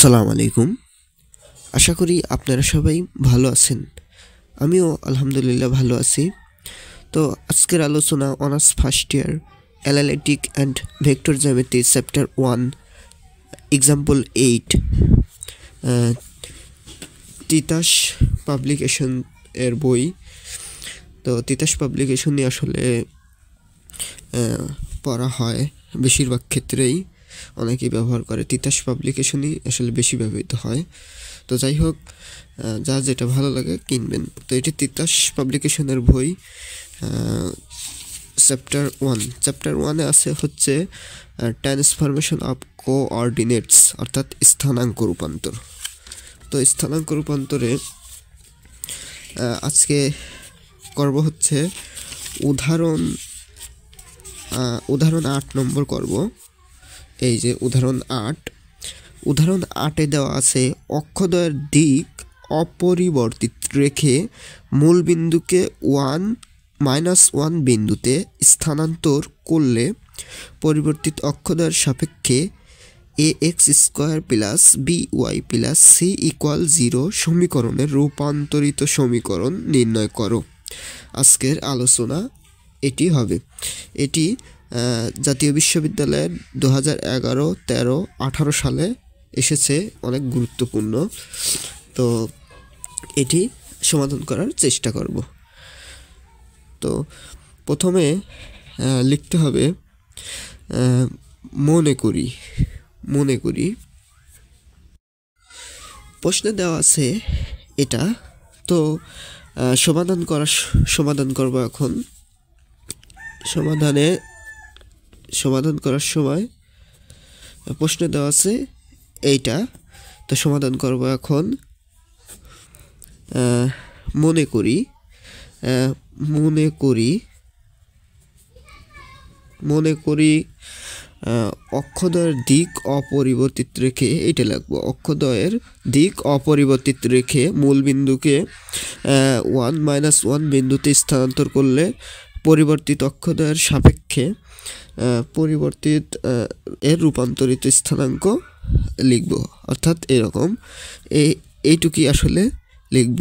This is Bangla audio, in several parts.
আসসালামু আলাইকুম। আশা করি আপনারা সবাই ভালো আছেন। আমিও আলহামদুলিল্লাহ ভালো আছি। তো আজকের আলোচনা honours first year analytic and vector জ্যামিতি চ্যাপ্টার 1 এক্সাম্পল 8 তিতাস পাবলিকেশন এর বই। তো তিতাস পাবলিকেশন নিয়ে আসলে পড়া হয় বেশিরভাগ ক্ষেত্রেই, অনেকেই ব্যবহার করে। তিতাস পাবলিকেশনই আসলে বেশি ব্যবহৃত হয়। তো যাই হোক, যা যেটা ভালো লাগে কিনবেন। তো এটি তিতাস পাবলিকেশনের বই, চ্যাপ্টার 1 আছে হচ্ছে ট্রান্সফরমেশন অফ কোঅর্ডিনেটস, অর্থাৎ স্থানাঙ্ক রূপান্তর। তো স্থানাঙ্ক রূপান্তরে আজকে করব হচ্ছে উদাহরণ 8 নম্বর করব। এই যে উদাহরণ 8-এ দেওয়া আছে অক্ষদ্বয়ের দিক অপরিবর্তিত রেখে মূল বিন্দুকে 1-1 বিন্দুতে স্থানান্তর করলে পরিবর্তিত অক্ষদ্বয়ের সাপেক্ষে ax² + by + c = 0 সমীকরণের রূপান্তরিত সমীকরণ নির্ণয় করো। আজকের আলোচনা এটি হবে। এটি জাতীয় বিশ্ববিদ্যালয়ের 2011, 13, 18 সালে এসেছে, অনেক গুরুত্বপূর্ণ। তো এটি সমাধান করার চেষ্টা করব। তো প্রথমে লিখতে হবে মনে করি প্রশ্নে দেওয়া আছে এটা। তো সমাধান করব এখন। সমাধান করার সময় প্রশ্নে দেওয়া আছে এইটা। তো সমাধান করব এখন। মনে করি অক্ষদ্বয়ের দিক অপরিবর্তিত রেখে, এটা লিখবো, অক্ষদ্বয়ের দিক অপরিবর্তিত রেখে মূল বিন্দুকে 1-1 বিন্দুতে স্থানান্তর করলে পরিবর্তিত অক্ষদ্বয়ের সাপেক্ষে পরিবর্তিত এর রূপান্তরিত স্থানাঙ্ক লিখব। অর্থাৎ এরকম এইটুকুই আসলে লিখব।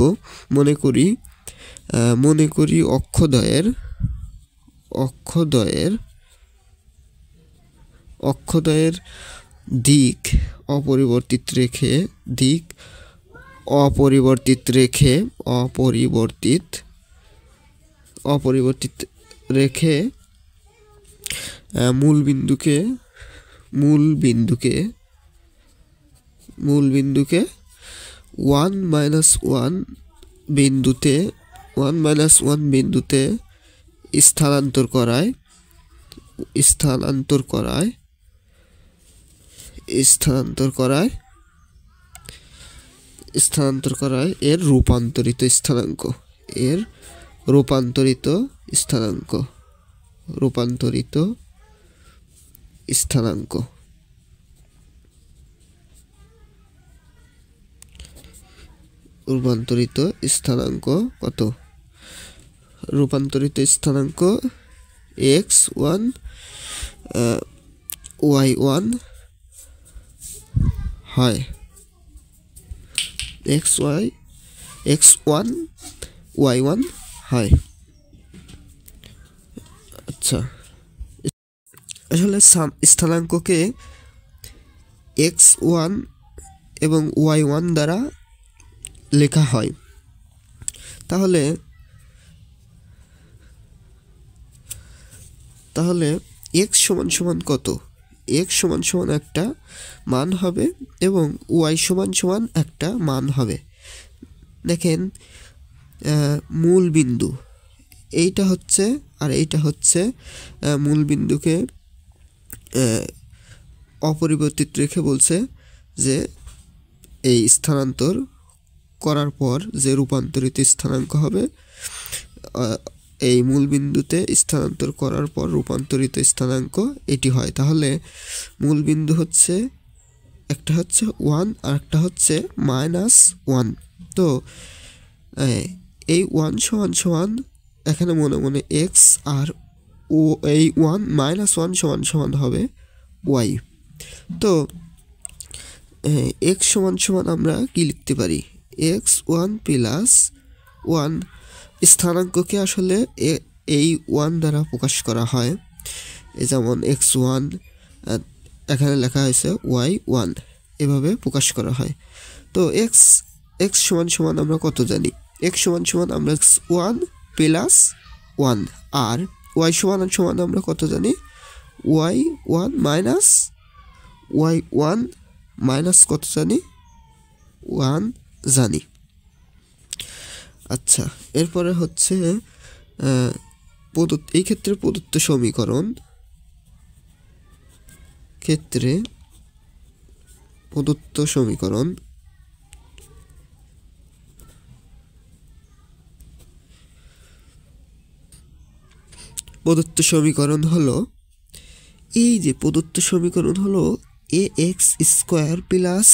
মনে করি অক্ষদ্বয়ের দিক অপরিবর্তিত রেখে মূল বিন্দুকে 1-1 বিন্দুতে স্থানান্তর করায় এর রূপান্তরিত স্থানাঙ্ক। রূপান্তরিত স্থানাঙ্ক কত? রূপান্তরিত স্থানাঙ্ক x1 y1 হয়। x1 y1 হয়। আচ্ছা, আসলে স্থানাঙ্ককে x1 এবং y1 দ্বারা লেখা হয়। তাহলে x সমান কত? x সমান একটা মান হবে এবং y সমান একটা মান হবে। দেখেন, মূল বিন্দু এইটা হচ্ছে, আর এইটা হচ্ছে মূল বিন্দুকে অপরিবর্তিত রেখে বলছে যে এই স্থানান্তর করার পর যে রূপান্তরিত স্থানাঙ্ক হবে, এই মূল বিন্দুতে স্থানান্তর করার পর রূপান্তরিত স্থানাঙ্ক এটি হয়। তাহলে মূল বিন্দু হচ্ছে, একটা হচ্ছে 1 আর একটা হচ্ছে -1। তো এই 1 সমান এখানে মনে x, আর এই 1 -1 সমান হবে y। তো এক্স সমান সমান আমরা কি লিখতে পারি, x1 প্লাস 1। স্থানাঙ্ককে আসলে এই 1 দ্বারা প্রকাশ করা হয়, যেমন x1 এখানে লেখা হয়েছে y1, এভাবে প্রকাশ করা হয়। তো x সমান সমান আমরা কত জানি, x সমান সমান আমরা x1 প্লাস 1, আর y সমান সমান আমরা কত জানি, y1 মাইনাস কত জানি, 1 জানি। আচ্ছা, এরপরে হচ্ছে এই ক্ষেত্রে প্রদত্ত সমীকরণ, প্রদত্ত সমীকরণ হলো, এই যে প্রদত্ত সমীকরণ হলো ax square plus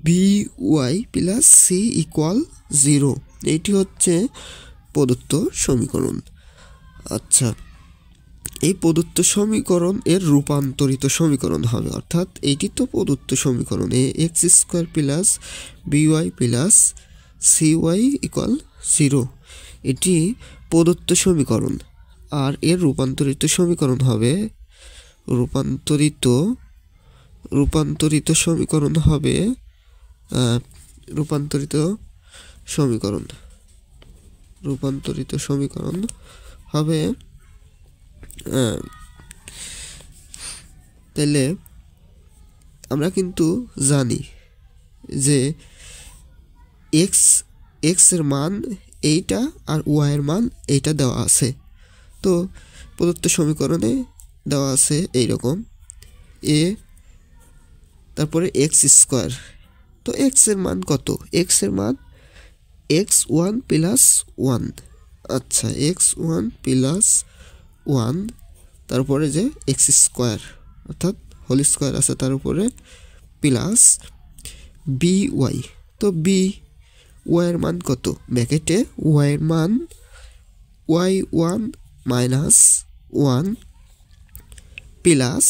by plus c equal 0, এইটি হচ্ছে প্রদত্ত সমীকরণ। আচ্ছা, এই প্রদত্ত সমীকরণ এর রূপান্তরিত সমীকরণ হবে, অর্থাৎ এইটি তো প্রদত্ত সমীকরণ ax square plus by plus cy equal 0, এটি প্রদত্ত সমীকরণ। আর এর রূপান্তরিত সমীকরণ হবে, রূপান্তরিত সমীকরণ হবে তাহলে আমরা কিন্তু জানি যে x এর মান এইটা আর y এর মান এইটা দেওয়া আছে। তো প্রদত্ত সমীকরণে দেওয়া আছে এইরকম a, তারপরে x স্কোয়ার। তো x এর মান কত, x এর মান x1 প্লাস 1। আচ্ছা, x1 প্লাস 1, তারপরে যে x স্কোয়ার অর্থাৎ হোল স্কোয়ার আছে তার উপরে প্লাস by। তো y এর মান কত, ব্র্যাকেটে y এর মান y1 মাইনাস 1 প্লাস,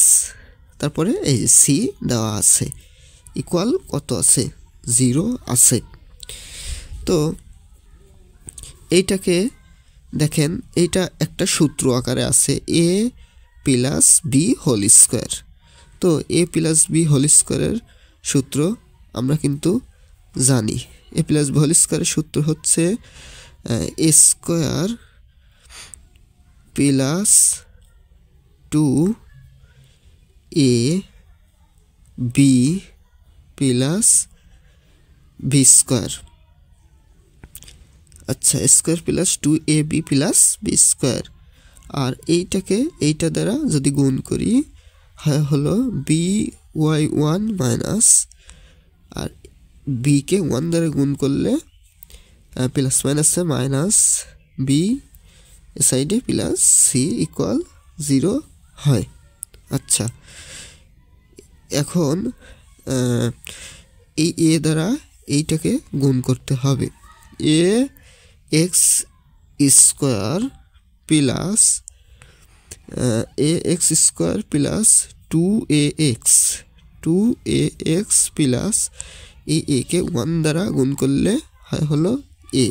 তারপরে এই c দেওয়া আছে ইকুয়াল কত আছে, 0 আছে। তো এইটাকে দেখেন, এইটা একটা সূত্র আকারে আছে a plus b whole square. তো a প্লাস b হোল স্কোয়ারের সূত্র আমরা কিন্তু জানি, a প্লাস b হোল স্কোয়ারের সূত্র হচ্ছে a square plus 2ab plus b square. আচ্ছা, square plus 2ab plus b square, আর এইটা দ্বারা যদি গুণ করি হয় হলো by1 মাইনাস, আর b কে 1 দ্বারা গুণ করলে প্লাস মাইনাসে মাইনাস b সাইডে প্লাস c ইকুয়াল 0 হয়। আচ্ছা, এখন এই a দ্বারা এইটাকে গুণ করতে হবে, ax square plus plus 2ax plus এই a কে 1 দ্বারা গুণ করলে হয় হলো a।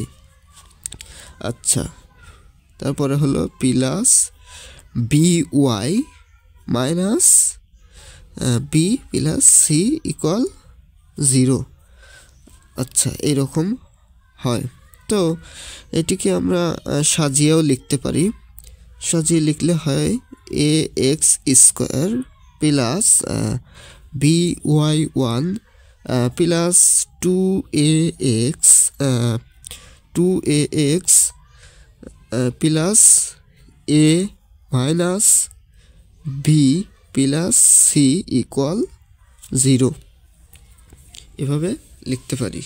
আচ্ছা, তারপরে হলো plus by minus b plus c equal 0। আচ্ছা, এরকম হয়। তো এটিকে আমরা সাজিয়েও লিখতে পারি, সাজিয়ে লিখলে হয় ax square plus by1 plus 2ax plus a minus b plus c equal 0, এভাবে লিখতে পারি।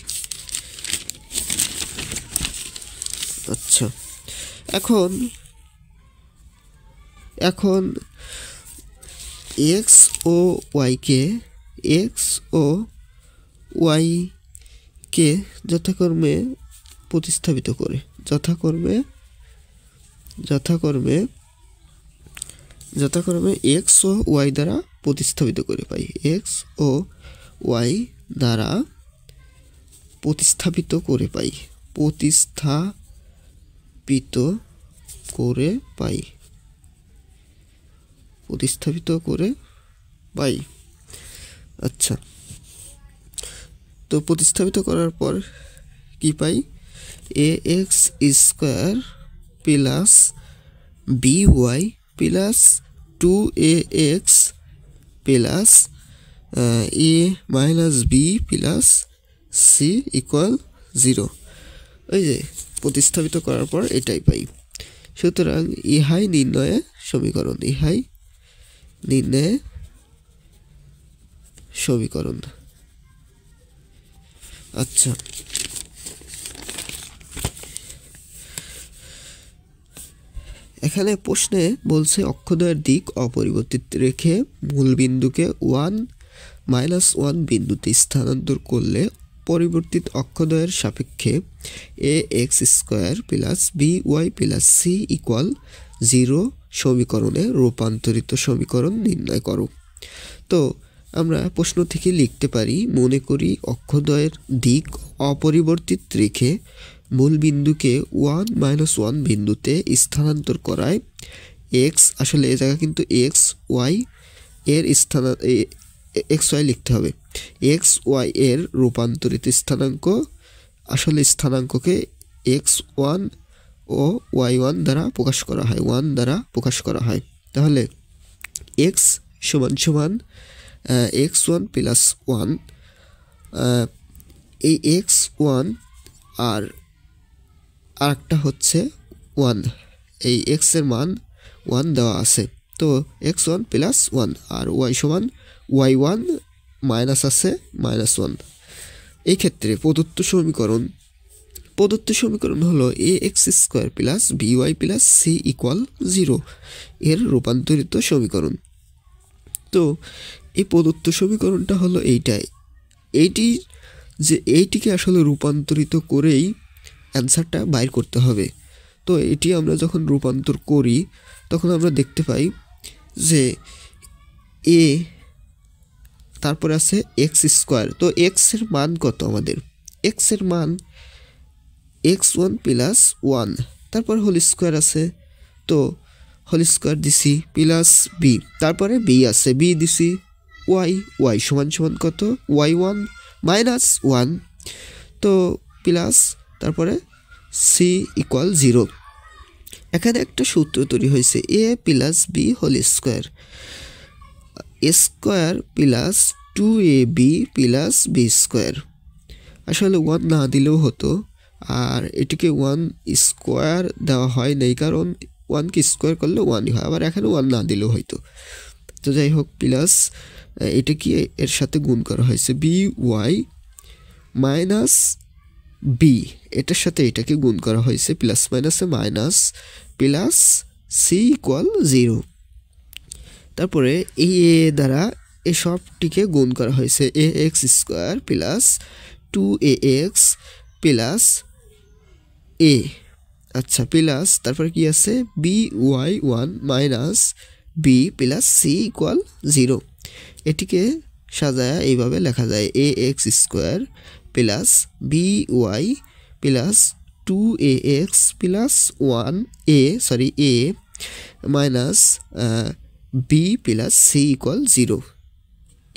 আচ্ছা, এখন x ও y কে যথাক্রমে প্রতিস্থাপিত করে, যথাক্রমে x ও y দ্বারা প্রতিস্থাপিত করে পাই, x ও y দ্বারা প্রতিস্থাপিত করে পাই, প্রতিস্থাপিত করে পাই, প্রতিস্থাপিত করে পাই। আচ্ছা, তো প্রতিস্থাপিত করার পর কি পাই? ax square plus by plus 2ax plus a minus b plus c equal 0। ওই যে প্রতিস্থাপিত করার পর এটাই পাই। সুতরাং ইহাই নির্ণয়ে সমীকরণ, ইহাই নির্ণয়ে সমীকরণ। আচ্ছা, এখানে প্রশ্নে বলছে অক্ষদ্বয়ের দিক অপরিবর্তিত রেখে মূলবিন্দুকে 1 - 1 বিন্দুতে স্থানান্তর করলে পরিবর্তিত অক্ষদ্বয়ের সাপেক্ষে ax square plus by plus c equal 0 সমীকরণে রূপান্তরিত সমীকরণ নির্ণয় করো। তো আমরা প্রশ্ন থেকে লিখতে পারি, মনে করি অক্ষদ্বয়ের দিক অপরিবর্তিত রেখে মূলবিন্দুকে 1 - 1 বিন্দুতে স্থানান্তর করায় x, আসলে এ জায়গা কিন্তু x y এর x y লিখতে হবে, x y এর রূপান্তরিত স্থানাঙ্ক, আসলে স্থানাঙ্ককে x1 ও y1 দ্বারা প্রকাশ করা হয়, 1 দ্বারা প্রকাশ করা হয়। তাহলে x সমান সমান x1 প্লাস 1, এই x1 আর আরেকটা হচ্ছে 1, এই x এর মান 1 দেওয়া আছে, তো x1 প্লাস 1 আর y সমান y1 মাইনাস আছে -1। এই ক্ষেত্রে প্রদত্ত সমীকরণ হলো ax square plus by plus c equal 0 এর রূপান্তরিত সমীকরণ। তো এই প্রদত্ত সমীকরণটা হলো এইটিকে আসলে রূপান্তরিত করেই অ্যান্সারটা বাইর করতে হবে। তো এটি আমরা যখন রূপান্তর করি তখন আমরা দেখতে পাই যে a তারপরে আছে x স্কয়ার, তো x এর মান কত? আমাদের x এর মান x1 প্লাস 1, তারপর হোল স্কয়ার আছে, তো হোল স্কয়ার দিছি প্লাস b, তারপরে b আছে, b দিছি y সমান সমান কত? y1 মাইনাস 1, তো প্লাস তারপরে c ইকুয়াল 0। এখানে একটা সূত্র তৈরি হয়েছে, a plus b whole square, a square plus 2ab plus b square. আসলে 1 না দিলেও হতো, আর এটিকে 1 স্কয়ার দেওয়া হয় নাই, কারণ 1 কে স্কয়ার করলে 1ই হয়, আবার এখানে 1 না দিলেও হয়তো। তো যাই হোক, প্লাস এটা কি এর সাথে গুণ করা হয়েছে by মাইনাস b, এটার সাথে এটাকে গুণ করা হয়েছে, প্লাস মাইনাসে মাইনাস, প্লাস c ইকুয়াল 0। তারপরে এই a দ্বারা এই সবটিকে গুণ করা হয়েছে, ax square plus 2ax plus a। আচ্ছা, প্লাস তারপরে কি আছে? by1 minus b plus c equal 0। এটিকে সাজায়া এইভাবে লেখা যায়, ax square plus by plus 2ax plus a minus b plus c equal 0।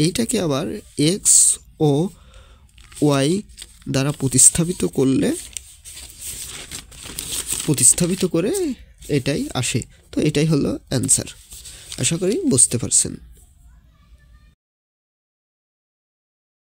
এইটাকে আবার x ও y দ্বারা প্রতিস্থাপিত করে এটাই আসে। তো এটাই হলো অ্যান্সার। আশা করি বুঝতে পারছেন।